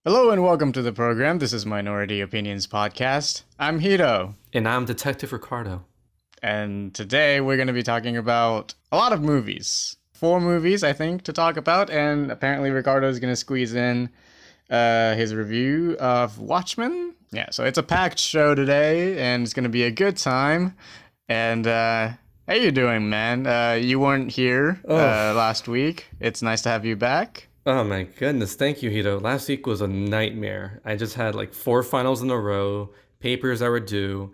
Hello and welcome to the program. This is Minority Opinions Podcast. I'm Hito. And I'm Detective Ricardo. And today we're going to be talking about a lot of movies. 4 movies, I think, to talk about. And apparently Ricardo is going to squeeze in his review of Watchmen. Yeah, so it's a packed show today, and it's going to be a good time. And how you doing, man? You weren't here last week. It's nice to have you back. Oh my goodness, thank you, Hito. Last week was a nightmare. I just had like 4 finals in a row, papers that were due,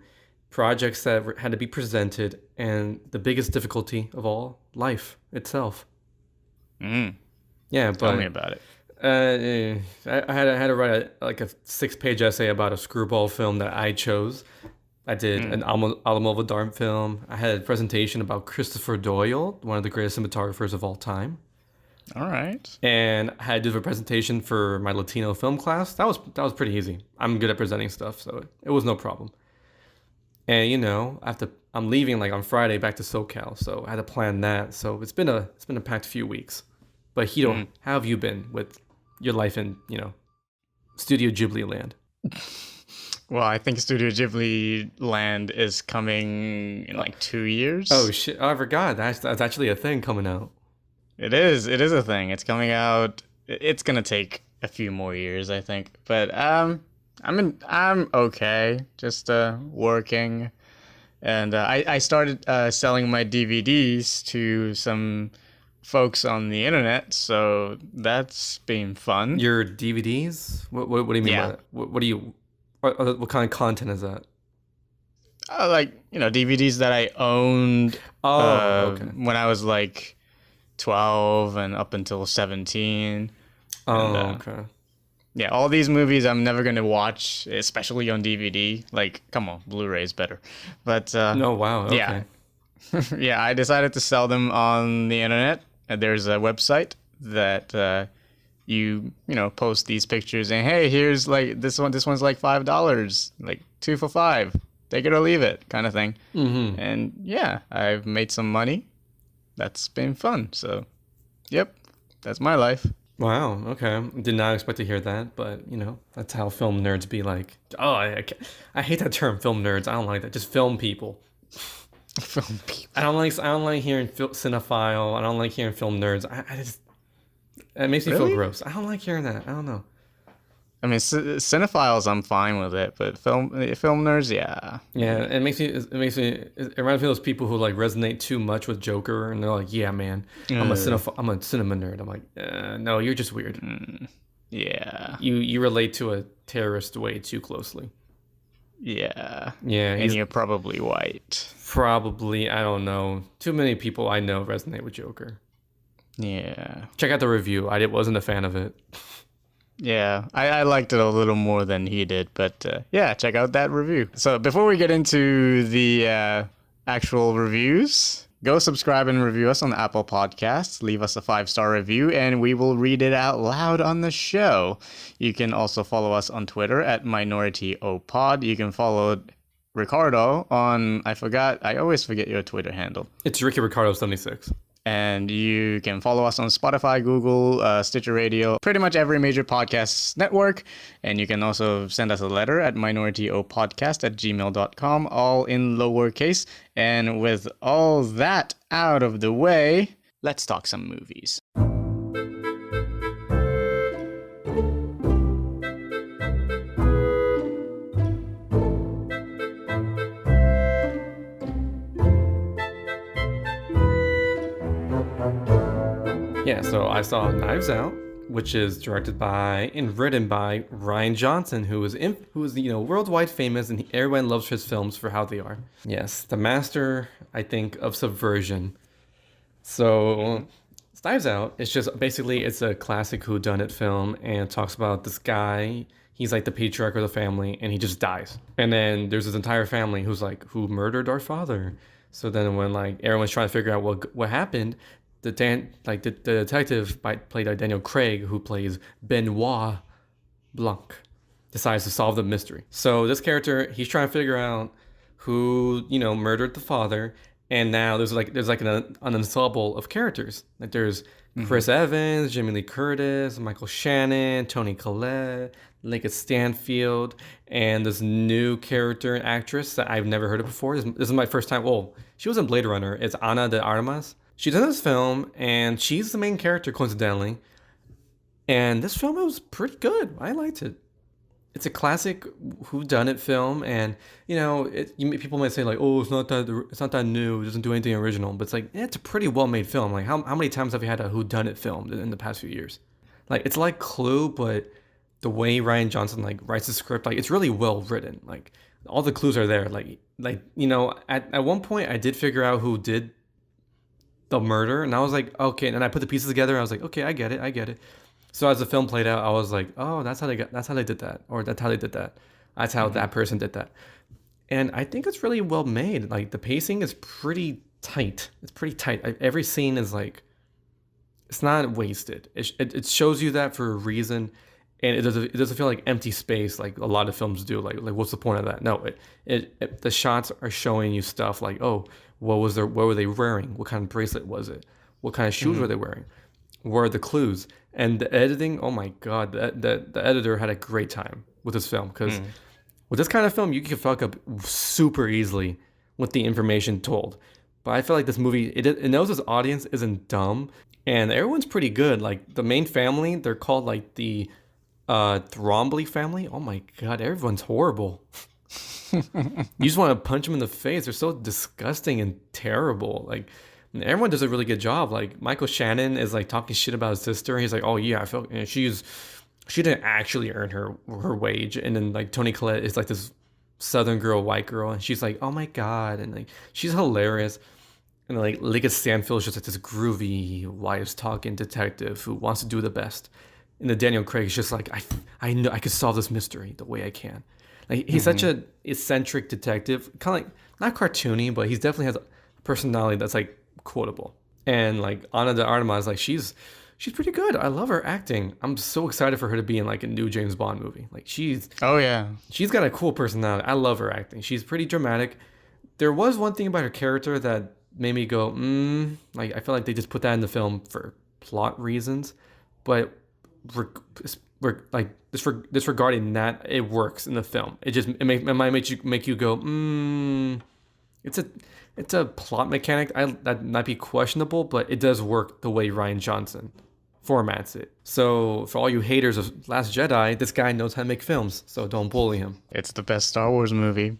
projects that had to be presented, and the biggest difficulty of all, life itself. Yeah, but Tell me about it. I had to write a 6-page essay about a screwball film that I chose. I did an Almodovar film. I had a presentation about Christopher Doyle, one of the greatest cinematographers of all time. All right. And I had to do a presentation for my Latino film class. That was pretty easy. I'm good at presenting stuff, so it was no problem. And I'm leaving like on Friday back to SoCal, so I had to plan that. So it's been a packed few weeks. But Hito, how have you been with your life in Studio Ghibli land? Well, I think Studio Ghibli land is coming in like 2 years. Oh shit! I forgot that's actually a thing coming out. It is a thing. It's coming out. It's gonna take a few more years, I think. But I'm okay. Just working, and I started selling my DVDs to some folks on the internet, so that's been fun. Your DVDs? What do you mean by that? What kind of content is that? DVDs that I owned Okay. when I was like 12 and up until 17. Okay. Yeah, all these movies I'm never going to watch, especially on DVD. Like, come on, Blu-ray is better. But No, wow. Okay. yeah. Yeah, I decided to sell them on the internet. There's a website that you post these pictures and hey, here's like this one's like $5, like 2 for $5. Take it or leave it kind of thing. Mm-hmm. And yeah, I've made some money. That's been fun. So, yep, that's my life. Wow. Okay. Did not expect to hear that, but that's how film nerds be like. Oh, I hate that term, film nerds. I don't like that. Just film people. Film people. I don't like hearing cinephile. I don't like hearing film nerds. I just it makes me feel gross. I don't like hearing that. I don't know. I mean, cinephiles, I'm fine with it, but film nerds, yeah. Yeah, it reminds me of those people who like resonate too much with Joker, and they're like, "Yeah, man, I'm a cinema nerd." I'm like, "No, you're just weird." Yeah. You relate to a terrorist way too closely. Yeah. Yeah, And you're probably white. probably, I don't know. Too many people I know resonate with Joker. Yeah. Check out the review. I wasn't a fan of it. Yeah, I liked it a little more than he did, but yeah, check out that review. So before we get into the actual reviews, go subscribe and review us on the Apple Podcasts. Leave us a 5-star review, and we will read it out loud on the show. You can also follow us on Twitter at MinorityOpod. You can follow Ricardo on, I always forget your Twitter handle. It's Ricky Ricardo 76. And you can follow us on Spotify, Google, Stitcher Radio, pretty much every major podcast network. And you can also send us a letter at minorityopodcast@gmail.com, all in lowercase. And with all that out of the way, let's talk some movies. Yeah, so I saw Knives Out, which is directed by and written by Rian Johnson, who is worldwide famous, and everyone loves his films for how they are. Yes, the master, I think, of subversion. So Knives Out, it's a classic whodunit film, and it talks about this guy. He's like the patriarch of the family, and he just dies. And then there's this entire family who murdered our father. So then when like everyone's trying to figure out what happened, the detective played by Daniel Craig, who plays Benoit Blanc, decides to solve the mystery. So this character, he's trying to figure out who murdered the father, and now there's an ensemble of characters. Like there's Chris Evans, Jamie Lee Curtis, Michael Shannon, Toni Collette, Lincoln Stanfield, and this new character and actress that I've never heard of before. This is my first time. Well, she was in Blade Runner. It's Ana de Armas. She's in this film, and she's the main character, coincidentally. And this film was pretty good. I liked it. It's a classic whodunit film, and people might say like, "Oh, it's not that new. It doesn't do anything original." But it's like, it's a pretty well made film. Like, how many times have you had a whodunit film in the past few years? Like, it's like Clue, but the way Rian Johnson like writes the script, like, it's really well written. Like, all the clues are there. At one point, I did figure out who did the murder, and I was like, okay. And then I put the pieces together. And I was like, okay, I get it. So as the film played out, I was like, oh, that's how they did that, or that's how they did that. That's how that person did that. And I think it's really well made. Like, the pacing is pretty tight. It's pretty tight. Every scene is like, it's not wasted. It shows you that for a reason, and it doesn't feel like empty space like a lot of films do. Like what's the point of that? No, the shots are showing you stuff like, oh, what were they wearing? What kind of bracelet was it? What kind of shoes were they wearing? Were the clues? And the editing, oh my god, the editor had a great time with this film, because with this kind of film, you can fuck up super easily with the information told. But I feel like this movie, it knows its audience isn't dumb, and everyone's pretty good. Like, the main family, they're called like the Thrombly family. Oh my god, everyone's horrible. You just want to punch them in the face. They're so disgusting and terrible. Like, everyone does a really good job. Like, Michael Shannon is like talking shit about his sister. He's like, oh yeah, I felt she didn't actually earn her wage. And then like Toni Collette is like this Southern girl, white girl, and she's like, oh my god, and like she's hilarious. And like Lincoln Stanfield is just like this groovy, wise talking detective who wants to do the best. And then Daniel Craig is just like, I know I could solve this mystery the way I can. Like, he's such a eccentric detective, kind of like not cartoony, but he definitely has a personality that's like quotable. And like Ana de Armas, like she's pretty good. I love her acting. I'm so excited for her to be in like a new James Bond movie. Like, she's got a cool personality. I love her acting. She's pretty dramatic. There was one thing about her character that made me go, like, I feel like they just put that in the film for plot reasons, but disregarding that, it works in the film. It might make you go, It's a plot mechanic that might be questionable, but it does work the way Rian Johnson formats it. So for all you haters of Last Jedi, this guy knows how to make films, so don't bully him. It's the best Star Wars movie.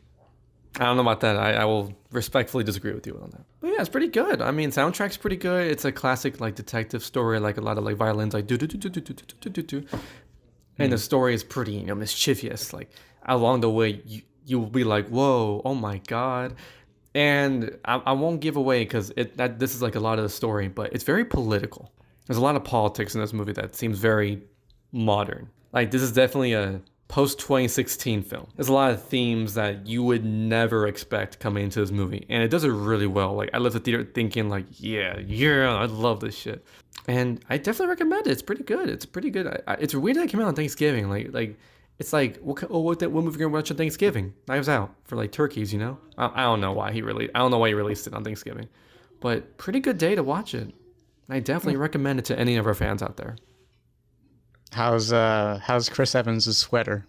I don't know about that. I will respectfully disagree with you on that. But yeah, it's pretty good. I mean, soundtrack's pretty good. It's a classic like detective story, like a lot of like violins, like do do do do do do do do do. And the story is pretty, mischievous. Like, along the way, you will be like, whoa, oh my god. And I won't give away because this is like a lot of the story, but it's very political. There's a lot of politics in this movie that seems very modern. Like, this is definitely a post-2016 film. There's a lot of themes that you would never expect coming into this movie, and it does it really well. Like, I left the theater thinking like, yeah, I love this shit. And I definitely recommend it. It's pretty good. It's weird that it came out on Thanksgiving. Like. It's like, what movie are you gonna watch on Thanksgiving? I Out for like turkeys, I don't know why he released it on Thanksgiving, but pretty good day to watch it. I definitely recommend it to any of our fans out there. How's Chris Evans' sweater?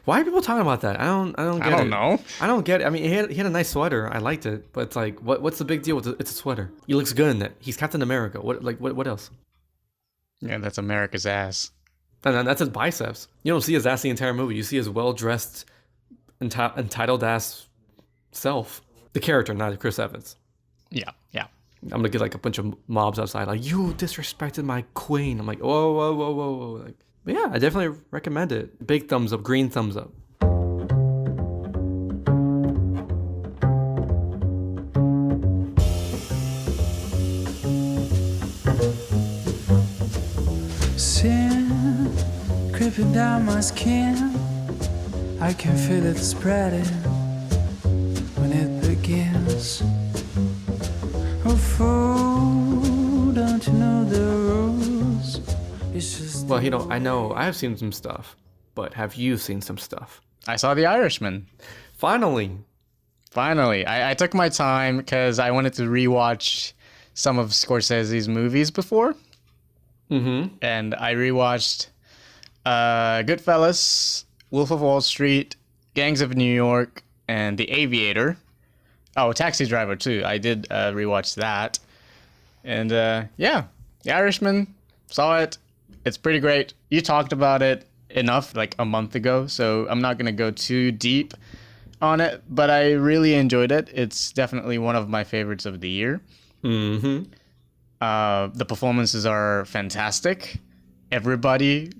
Why are people talking about that? I don't get it. I don't know. I don't get it. I mean, he had a nice sweater. I liked it, but it's like, what's the big deal with it? It's a sweater. He looks good in it. He's Captain America. What else? Yeah, that's America's ass. And that's his biceps. You don't see his ass the entire movie. You see his well-dressed, entitled ass self. The character, not Chris Evans. Yeah. I'm gonna get like a bunch of mobs outside, like, you disrespected my queen. I'm like, whoa. Like, but yeah, I definitely recommend it. Big thumbs up, green thumbs up. Creeping down my skin, I can feel it spreading when it begins. Oh, fool, don't you know the rules? It's just well, I know I have seen some stuff, but have you seen some stuff? I saw The Irishman. Finally. I took my time because I wanted to rewatch some of Scorsese's movies before. Mm-hmm. And I rewatched Goodfellas, Wolf of Wall Street, Gangs of New York, and The Aviator. Oh, Taxi Driver too. I did rewatch that. And yeah, The Irishman, saw it. It's pretty great. You talked about it enough like a month ago, so I'm not going to go too deep on it, but I really enjoyed it. It's definitely one of my favorites of the year. Mm-hmm. The performances are fantastic. Everybody,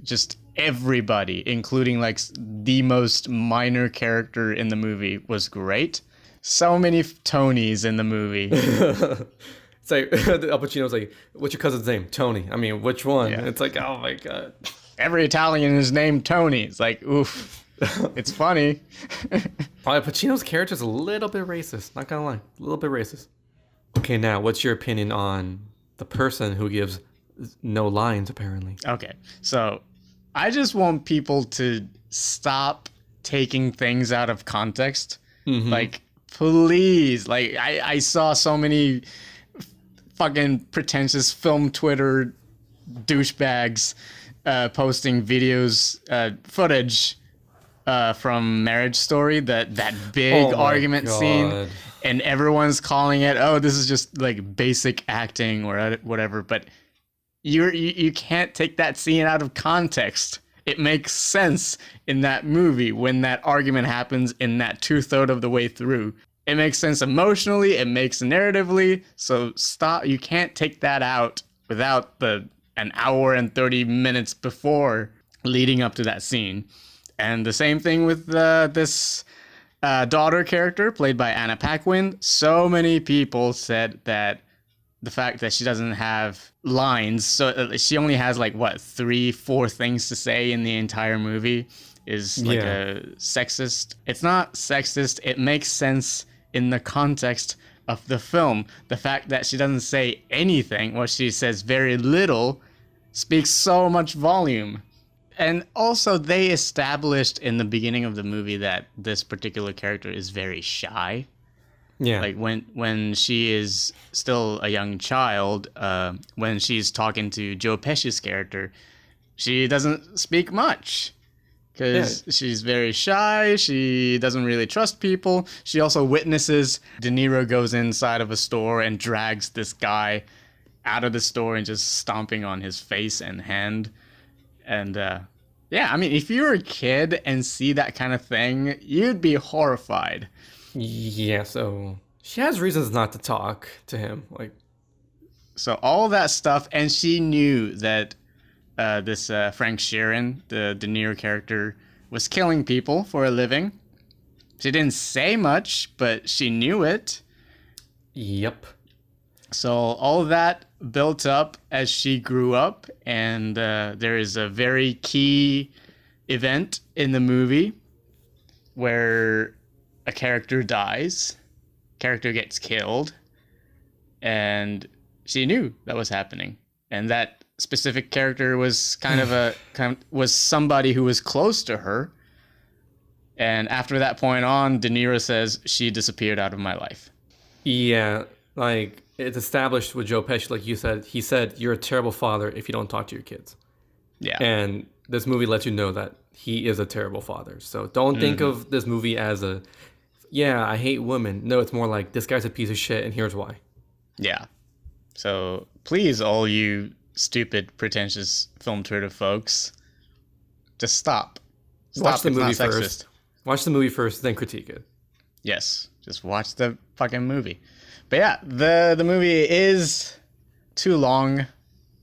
including like the most minor character in the movie, was great. So many Tonys in the movie. It's like Al Pacino's like, "What's your cousin's name?" Tony. I mean, which one? Yeah. It's like, oh my god. Every Italian is named Tony. It's like, oof. It's funny. Al Pacino's character's a little bit racist. Not gonna lie, a little bit racist. Okay, now what's your opinion on the person who gives no lines? Apparently. Okay, so I just want people to stop taking things out of context. Mm-hmm. Like, please. Like, I saw so many fucking pretentious film Twitter douchebags posting videos, footage from Marriage Story, that big argument scene, and everyone's calling it, oh, this is just like basic acting or whatever. But you can't take that scene out of context. It makes sense in that movie when that argument happens in that 2/3 of the way through. It makes sense emotionally, it makes narratively, so stop. You can't take that out without an hour and 30 minutes before leading up to that scene. And the same thing with this daughter character played by Anna Paquin. So many people said that the fact that she doesn't have lines, so she only has like, what, 3-4 things to say in the entire movie, is like a sexist. It's not sexist, it makes sense in the context of the film. The fact that she doesn't say anything, or she says very little, speaks so much volume. And also, they established in the beginning of the movie that this particular character is very shy. Yeah. Like when she is still a young child, when she's talking to Joe Pesci's character, she doesn't speak much. Because she's very shy, she doesn't really trust people. She also witnesses De Niro goes inside of a store and drags this guy out of the store and just stomping on his face and hand. And yeah, I mean, if you're a kid and see that kind of thing, you'd be horrified. Yeah, so she has reasons not to talk to him. Like, so all that stuff, and she knew that this Frank Sheeran, the De Niro character, was killing people for a living. She didn't say much, but she knew it. Yep. So all of that built up as she grew up, and there is a very key event in the movie where a character dies, character gets killed, and she knew that was happening. And that specific character was was somebody who was close to her. And after that point on, De Niro says she disappeared out of my life. Yeah, like, it's established with Joe Pesci, like you said. He said, you're a terrible father if you don't talk to your kids. Yeah. And this movie lets you know that he is a terrible father. So don't think of this movie as I hate women. No, it's more like, this guy's a piece of shit, and here's why. Yeah. So please, all you stupid, pretentious film Twitter folks, just stop. Watch the It's movie not sexist. first. Watch the movie first, then critique it. Yes, just watch the fucking movie. But yeah, the movie is too long.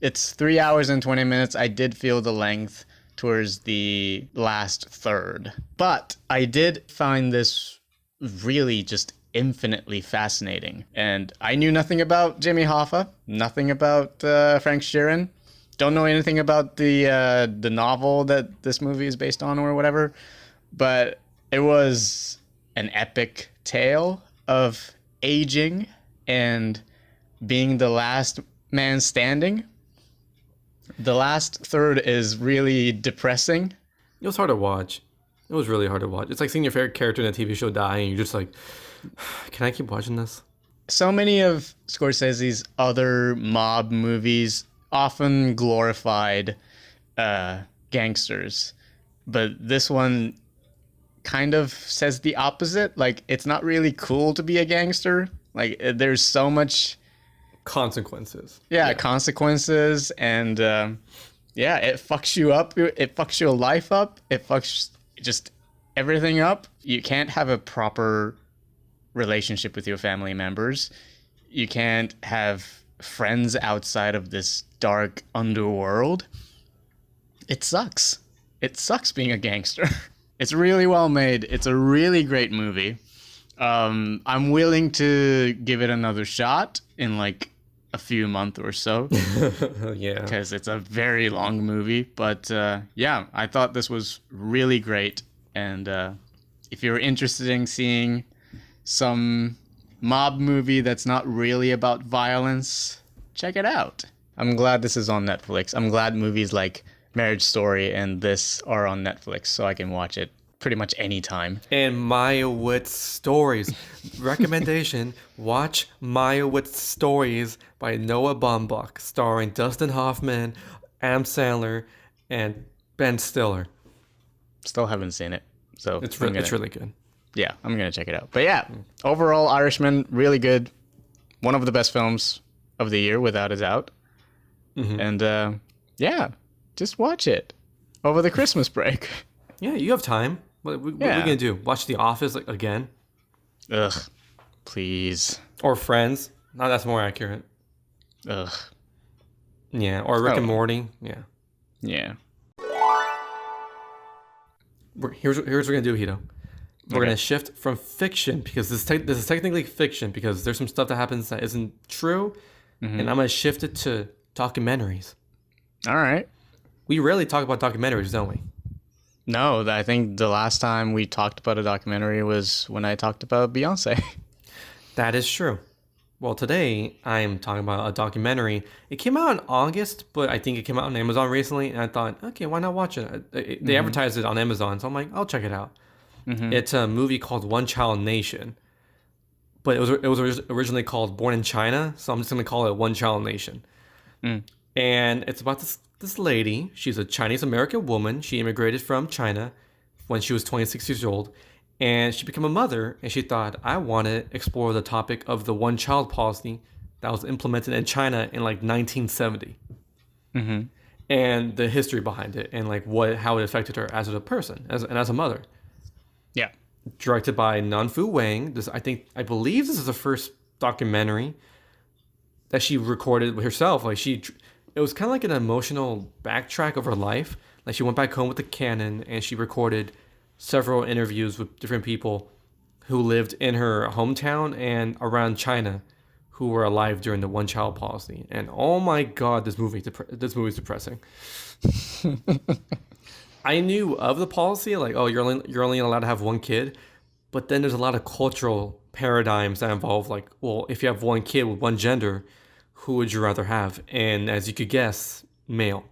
It's 3 hours and 20 minutes. I did feel the length towards the last third. But I did find this really just infinitely fascinating. And I knew nothing about Jimmy Hoffa, nothing about Frank Sheeran. Don't know anything about the novel that this movie is based on or whatever. But it was an epic tale of aging and being the last man standing. The last third is really depressing. It was hard to watch. It was really hard to watch. It's like seeing your favorite character in a TV show die, and you're just like, can I keep watching this? so many of Scorsese's other mob movies often glorified gangsters, but this one kind of says the opposite. Like, it's not really cool to be a gangster. Like, there's so much Consequences. consequences, and it fucks you up. It fucks your life up. It fucks just everything up. You can't have a proper relationship with your family members. You can't have friends outside of this dark underworld. It sucks. It sucks being a gangster. It's really well made. It's a really great movie. I'm willing to give it another shot in like a few months or so. Yeah. Because it's a very long movie. But I thought this was really great. And if you're interested in seeing some mob movie that's not really about violence, check it out. I'm glad this is on Netflix. I'm glad movies like Marriage Story and this are on Netflix, so I can watch it pretty much anytime. And Meyerowitz Stories. Recommendation, watch Meyerowitz Stories by Noah Baumbach, starring Dustin Hoffman, Adam Sandler, and Ben Stiller. Still haven't seen it, so It's really good. Yeah, I'm gonna check it out. But yeah, overall, Irishman, really good. One of the best films of the year, without a doubt. And just watch it over the Christmas break. Yeah, you have time. What are we gonna do? Watch The Office again? Ugh, please. Or Friends? No, that's more accurate. Ugh. Yeah, or Rick and Morty. Yeah. Yeah. Here's what we're gonna do, Hito. We're gonna shift from fiction, because this is technically fiction, because there's some stuff that happens that isn't true, and I'm gonna shift it to documentaries. All right. We rarely talk about documentaries, don't we? No, I think the last time we talked about a documentary was when I talked about Beyonce. That is true. Well, today I'm talking about a documentary. It came out in August, but I think it came out on Amazon recently, and I thought, okay, why not watch it? They advertised it on Amazon, so I'm like, I'll check it out. It's a movie called One Child Nation, but it was originally called Born in China, so I'm just gonna call it One Child Nation. And it's about this lady. She's a Chinese American woman. She immigrated from China when she was 26 years old, and she became a mother. And she thought, I want to explore the topic of the one child policy that was implemented in China in like 1970, and the history behind it, and like how it affected her as a person, as a mother. Yeah. Directed by Nanfu Wang. I believe this is the first documentary that she recorded herself. Like it was kind of like an emotional backtrack of her life. Like she went back home with the Canon and she recorded several interviews with different people who lived in her hometown and around China who were alive during the one child policy. And oh my God, this movie is depressing. I knew of the policy, like, oh, you're only allowed to have one kid, but then there's a lot of cultural paradigms that involve, like, well, if you have one kid with one gender, who would you rather have? And as you could guess, male.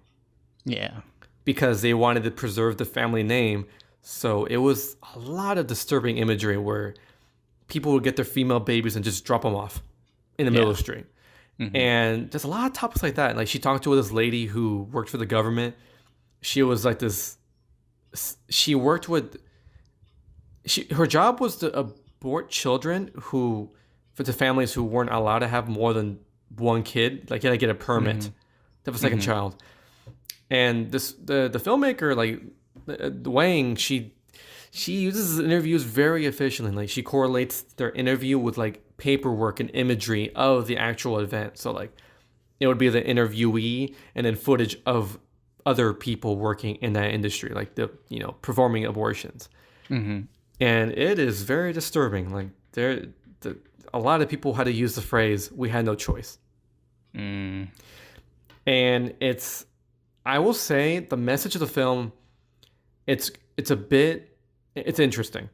Yeah. Because they wanted to preserve the family name, so it was a lot of disturbing imagery where people would get their female babies and just drop them off in the middle of the street. And there's a lot of topics like that. Like she talked to this lady who worked for the government. She was like this. She worked with. Her job was to abort children for the families who weren't allowed to have more than one kid. Like you had to get a permit to have a second child. And the filmmaker, like Wang, she uses interviews very efficiently. Like she correlates their interview with like paperwork and imagery of the actual event. So like it would be the interviewee and then footage of other people working in that industry, like performing abortions. And it is very disturbing. Like a lot of people had to use the phrase, "We had no choice." And I will say the message of the film, it's interesting.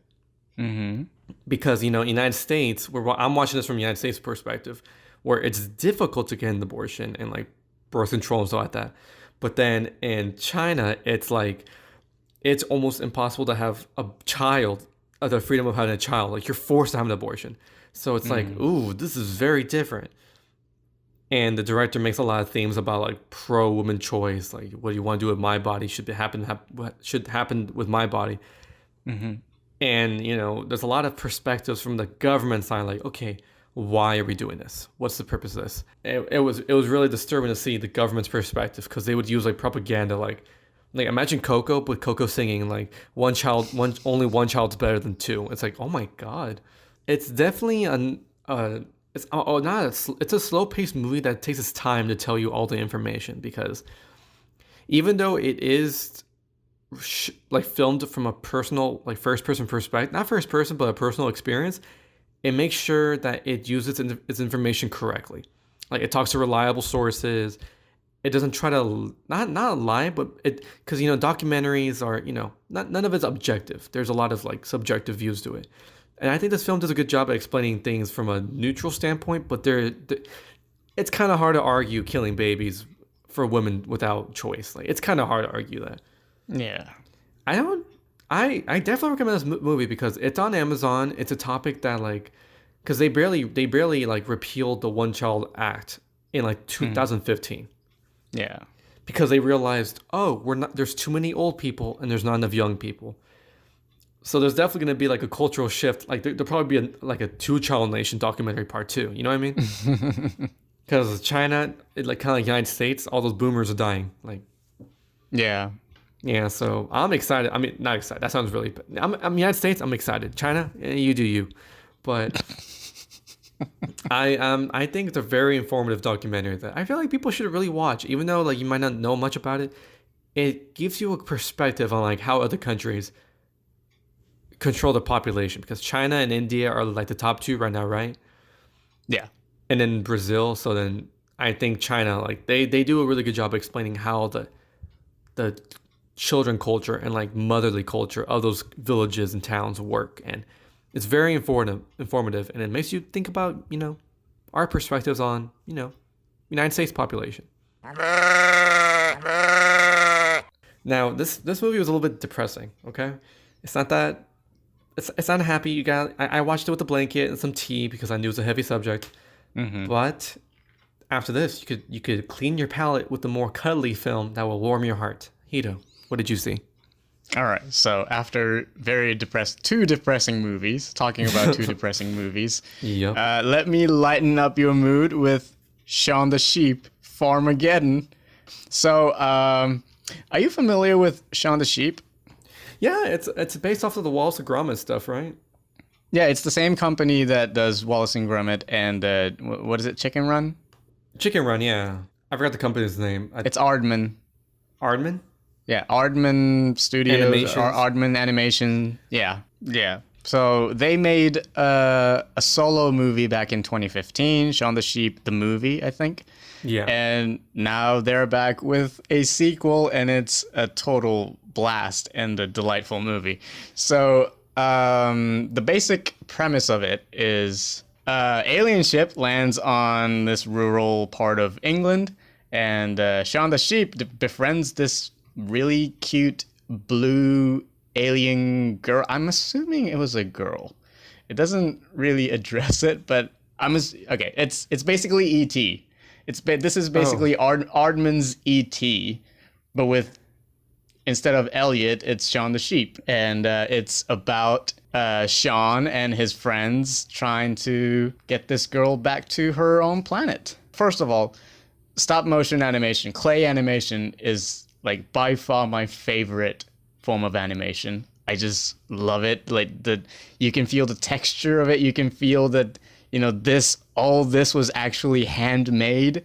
Because, United States, I'm watching this from the United States perspective, where it's difficult to get an abortion and like birth control and stuff like that. But then in China, it's like, it's almost impossible to have a child the freedom of having a child. Like, you're forced to have an abortion. So it's like, ooh, this is very different. And the director makes a lot of themes about like pro woman choice, like what you want to do with my body what should happen with my body. And there's a lot of perspectives from the government side, like, okay, why are we doing this? What's the purpose of this? It was really disturbing to see the government's perspective, because they would use like propaganda, like imagine Coco, but Coco singing like only one child's better than two. It's like, oh my god, it's definitely it's a slow-paced movie that takes its time to tell you all the information, because even though it is like filmed from a personal, like first-person perspective, not first person, but a personal experience, it makes sure that it uses its information correctly. Like, it talks to reliable sources. It doesn't try to not lie, but because documentaries are none of it's objective. There's a lot of like subjective views to it. And I think this film does a good job at explaining things from a neutral standpoint, but it's kind of hard to argue killing babies for women without choice. Like, it's kind of hard to argue that. Yeah. I definitely recommend this movie because it's on Amazon. It's a topic that, like, because they barely like repealed the One Child Act in like 2015. Yeah. Because they realized, there's too many old people and there's not enough young people. So there's definitely going to be like a cultural shift. Like, there'll probably be like a two-child nation documentary part 2. You know what I mean? Because China, like kind of like United States, all those boomers are dying. Like, yeah. Yeah, so I'm excited. I mean, not excited. That sounds really... I'm United States, I'm excited. China, you do you. But I think it's a very informative documentary that I feel like people should really watch. Even though like you might not know much about it, it gives you a perspective on like how other countries control the population, because China and India are like the top 2 right now, right? Yeah. And then Brazil. So then I think China, like they do a really good job explaining how the children culture and like motherly culture of those villages and towns work. And it's very informative, and it makes you think about, our perspectives on, United States population. Now, this movie was a little bit depressing, okay? It's not happy. I watched it with a blanket and some tea because I knew it was a heavy subject. But after this, you could clean your palate with a more cuddly film that will warm your heart. Hito, what did you see? All right. So after two depressing movies, talking about two depressing movies, Yep. Let me lighten up your mood with Shaun the Sheep, Farmageddon. So, are you familiar with Shaun the Sheep? Yeah, it's based off of the Wallace and Gromit stuff, right? Yeah, it's the same company that does Wallace and Gromit and what is it, Chicken Run? Chicken Run, yeah. I forgot the company's name. It's Aardman. Aardman? Yeah, Aardman Studios Animations. or Aardman Animation. Yeah. So they made a solo movie back in 2015, Shaun the Sheep, the movie, I think. Yeah. And now they're back with a sequel, and it's a total blast and a delightful movie. So the basic premise of it is alien ship lands on this rural part of England, and Shaun the Sheep befriends this really cute blue alien girl. I'm assuming it was a girl. It doesn't really address it, but okay. It's basically E.T. This is basically Aardman's E.T., but instead of Elliot, it's Shaun the Sheep, and it's about Shaun and his friends trying to get this girl back to her own planet. First of all, stop motion animation, clay animation is like by far my favorite form of animation. I just love it. Like you can feel the texture of it. You can feel that, all this was actually handmade,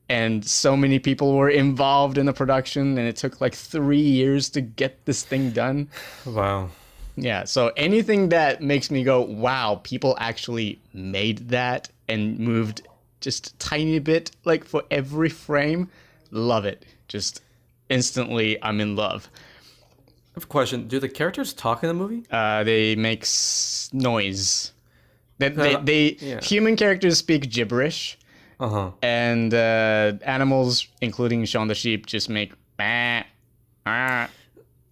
and so many people were involved in the production, and it took like 3 years to get this thing done. Wow. Yeah. So anything that makes me go, wow, people actually made that and moved just a tiny bit, like for every frame, love it. Just instantly, I'm in love. I have a question. Do the characters talk in the movie? They make noise. Human characters speak gibberish, and animals, including Shaun the Sheep, just make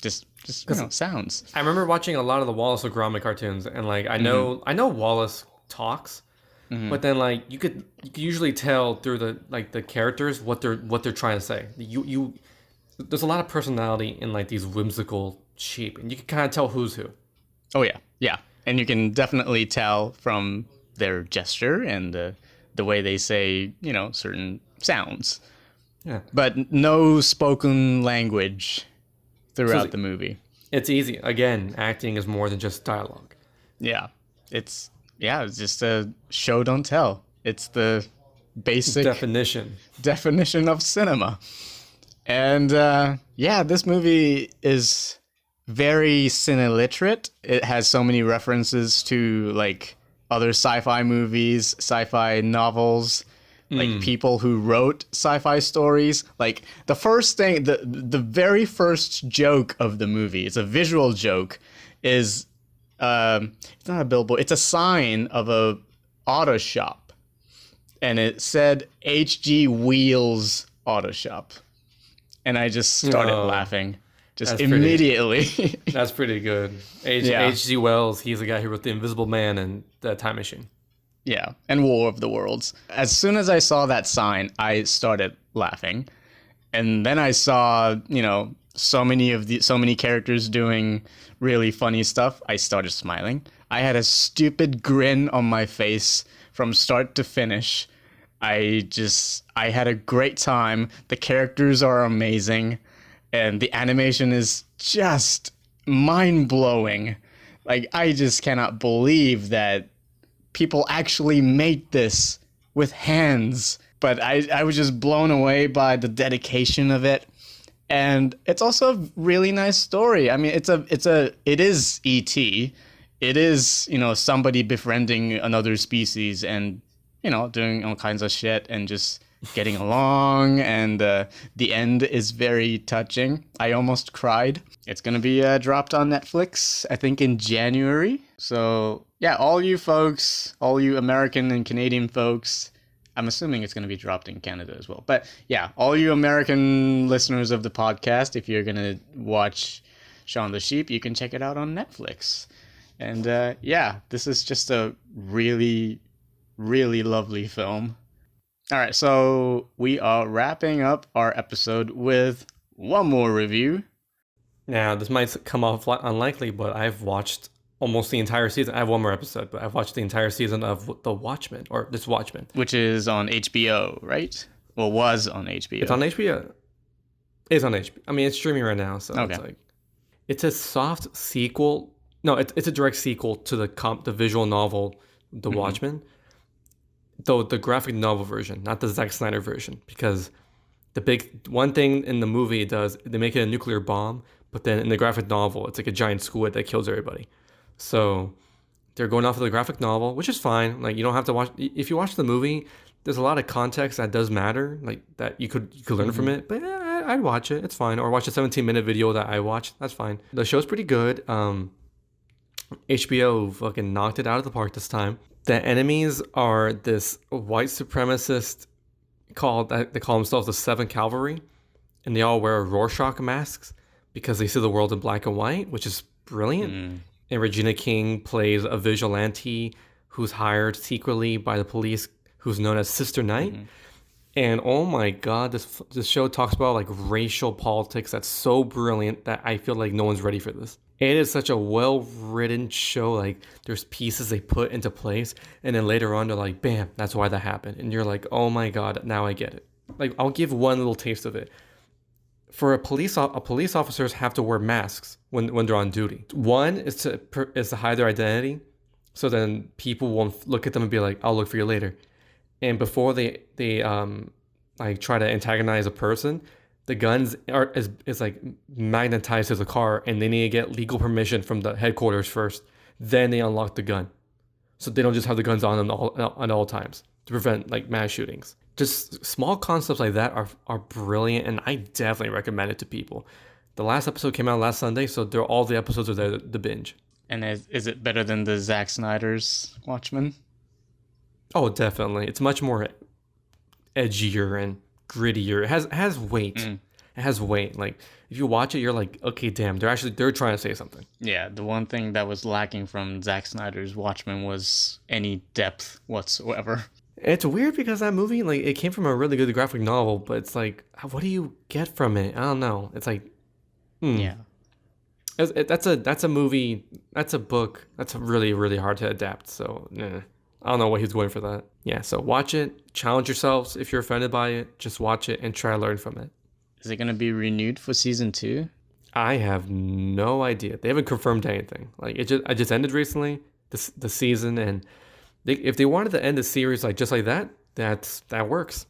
just just sounds. I remember watching a lot of the Wallace and Gromit cartoons, and like I know Wallace talks, but then like you could usually tell through the characters what they're trying to say. There's a lot of personality in like these whimsical sheep, and you can kind of tell who's who. Oh yeah, and you can definitely tell from their gesture and the way they say certain sounds. Yeah, but no spoken language throughout the movie. It's easy. Again, acting is more than just dialogue. Yeah, it's just a show don't tell. It's the basic definition of cinema. And this movie is very cine-literate. It has so many references to like other sci-fi movies, sci-fi novels, like people who wrote sci-fi stories. Like the first thing, the very first joke of the movie, it's a visual joke, is it's not a billboard, it's a sign of a auto shop, and it said HG Wheels Auto Shop, and I just started laughing just immediately. That's pretty good. H.G. Wells, he's the guy who wrote The Invisible Man and The Time Machine. Yeah, and War of the Worlds. As soon as I saw that sign, I started laughing. And then I saw, so many characters doing really funny stuff. I started smiling. I had a stupid grin on my face from start to finish. I had a great time. The characters are amazing, and the animation is just mind-blowing. Like, I just cannot believe that people actually made this with hands. But I was just blown away by the dedication of it. And it's also a really nice story. I mean, it is E.T. It is, somebody befriending another species and, doing all kinds of shit and just getting along. And the end is very touching. I almost cried. It's going to be dropped on Netflix, I think, in January. So, yeah, all you folks, all you American and Canadian folks, I'm assuming it's going to be dropped in Canada as well. But, yeah, all you American listeners of the podcast, if you're going to watch Shaun the Sheep, you can check it out on Netflix. And, this is just a really, really lovely film. All right, so we are wrapping up our episode with one more review. Now, this might come off unlikely, but I've watched almost the entire season. I have one more episode, but I've watched the entire season of The Watchmen, or this Watchmen. Which is on HBO, right? Well, was on HBO. It's on HBO. It's on HBO. I mean, it's streaming right now, so okay. It's a soft sequel. No, it's a direct sequel to the visual novel, The Watchmen. Though the graphic novel version, not the Zack Snyder version, because the big one thing in the movie they make it a nuclear bomb, but then in the graphic novel, it's like a giant squid that kills everybody. So they're going off of the graphic novel, which is fine. Like, you don't have to watch. If you watch the movie, there's a lot of context that does matter, like that you could learn from it. But I'd watch it. It's fine. Or watch a 17-minute video that I watched. That's fine. The show's pretty good. HBO fucking knocked it out of the park this time. The enemies are this white supremacist they call themselves the 7th Cavalry, and they all wear Rorschach masks because they see the world in black and white, which is brilliant. And Regina King plays a vigilante who's hired secretly by the police, who's known as Sister Night. And oh my God, this show talks about like racial politics that's so brilliant that I feel like no one's ready for this. It is such a well-written show. Like, there's pieces they put into place, and then later on they're like, bam, that's why that happened. And you're like, oh my God, now I get it. Like, I'll give one little taste of it. For police officers have to wear masks when they're on duty. One is to hide their identity, so then people won't look at them and be like, I'll look for you later. And before they like try to antagonize a person, the guns is like magnetized to the car, and they need to get legal permission from the headquarters first. Then they unlock the gun, so they don't just have the guns on them at all times to prevent like mass shootings. Just small concepts like that are brilliant, and I definitely recommend it to people. The last episode came out last Sunday, so all the episodes are there to binge. And is it better than the Zack Snyder's Watchmen? Oh, definitely. It's much more edgier and grittier. It has weight. it has weight. Like if you watch it, you're like, okay, damn, they're trying to say something. Yeah, the one thing that was lacking from Zack Snyder's Watchmen was any depth whatsoever. It's weird because that movie, like, it came from a really good graphic novel, but it's like, what do you get from it? I don't know. It's like, Yeah. That's a movie, that's a book, that's really, really hard to adapt. So, I don't know what he's going for that. Yeah, so watch it, challenge yourselves. If you're offended by it, just watch it and try to learn from it. Is it going to be renewed for season 2? I have no idea. They haven't confirmed anything. Like, I just ended recently, the season, and if they wanted to end the series like just like that, that works.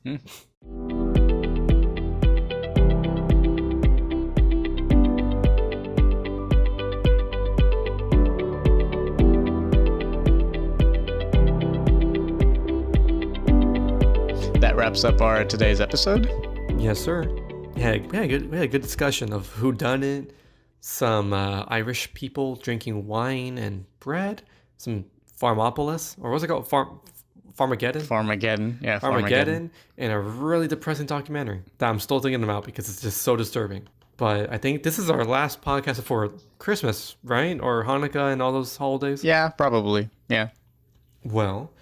That wraps up our today's episode. Yes, sir. Yeah, we had a good discussion of whodunit, some Irish people drinking wine and bread, some Farmopolis, or what's it called? Farmageddon? Farmageddon. Yeah, Farmageddon, and a really depressing documentary that I'm still thinking about because it's just so disturbing. But I think this is our last podcast before Christmas, right? Or Hanukkah and all those holidays? Yeah, probably. Yeah. Well,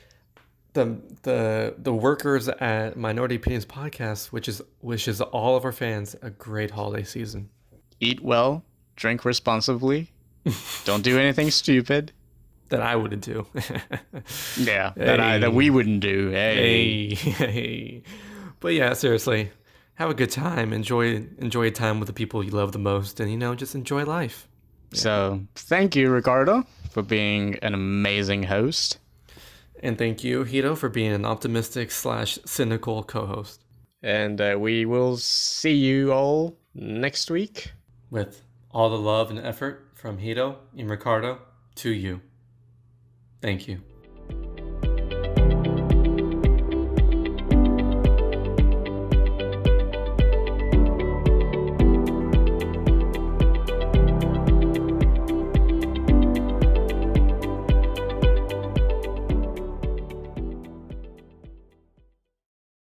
the workers at Minority Opinions Podcast, wishes all of our fans a great holiday season. Eat well, drink responsibly, don't do anything stupid. That I wouldn't do. Yeah, Hey. that we wouldn't do. Hey. But yeah, seriously, have a good time. Enjoy time with the people you love the most, and just enjoy life. So thank you, Ricardo, for being an amazing host. And thank you, Hito, for being an optimistic / cynical co-host. And we will see you all next week. With all the love and effort from Hito and Ricardo to you. Thank you.